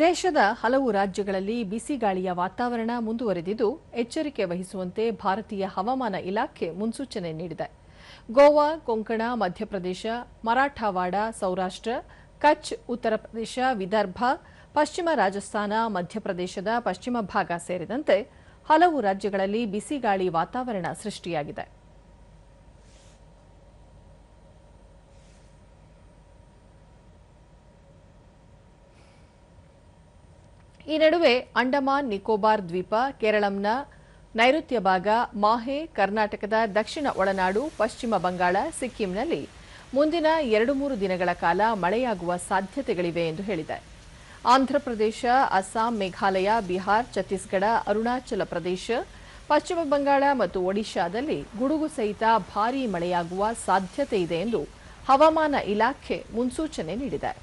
ದೇಶದ ಹಲವು ರಾಜ್ಯಗಳಲ್ಲಿ ಬಿಸಿಗಾಳಿಯ ವಾತಾವರಣ ಮುಂದುವರೆದಿದ್ದು ಎಚ್ಚರಿಕೆ ವಹಿಸುವಂತೆ ಭಾರತೀಯ ಹವಾಮಾನ ಇಲಾಖೆ ಮುನ್ಸೂಚನೆ ನೀಡಿದೆ. ಗೋವಾ, ಕೊಂಕಣ, ಮಧ್ಯಪ್ರದೇಶ, ಮರಾಠವಾಡ, ಸೌರಾಷ್ಟ್ರ, ಕಚ್, ಉತ್ತರ ಪ್ರದೇಶ, ವಿದರ್ಭ, ಪಶ್ಚಿಮ ರಾಜಸ್ಥಾನ, ಮಧ್ಯಪ್ರದೇಶದ ಪಶ್ಚಿಮ ಭಾಗ ಸೇರಿದಂತೆ ಹಲವು ರಾಜ್ಯಗಳಲ್ಲಿ ಬಿಸಿಗಾಳಿ ವಾತಾವರಣ ಸೃಷ್ಟಿಯಾಗಿದೆ. ಈ ನಡುವೆ ಅಂಡಮಾನ್ ನಿಕೋಬಾರ್ ದ್ವೀಪ, ಕೇರಳಂನ ನೈಋತ್ಯ ಭಾಗ, ಮಾಹೆ, ಕರ್ನಾಟಕದ ದಕ್ಷಿಣ ಒಳನಾಡು, ಪಶ್ಚಿಮ ಬಂಗಾಳ, ಸಿಕ್ಕಿಂನಲ್ಲಿ ಮುಂದಿನ 2-3 ದಿನಗಳ ಕಾಲ ಮಳೆಯಾಗುವ ಸಾಧ್ಯತೆಗಳಿವೆ ಎಂದು ಹೇಳಿದೆ. ಆಂಧ್ರಪ್ರದೇಶ, ಅಸ್ಸಾಂ, ಮೇಘಾಲಯ, ಬಿಹಾರ್, ಛತ್ತೀಸ್ಗಢ, ಅರುಣಾಚಲ ಪ್ರದೇಶ, ಪಶ್ಚಿಮ ಬಂಗಾಳ ಮತ್ತು ಒಡಿಶಾದಲ್ಲಿ ಗುಡುಗು ಸಹಿತ ಭಾರೀ ಮಳೆಯಾಗುವ ಸಾಧ್ಯತೆ ಇದೆ ಎಂದು ಹವಾಮಾನ ಇಲಾಖೆ ಮುನ್ಸೂಚನೆ ನೀಡಿದೆ.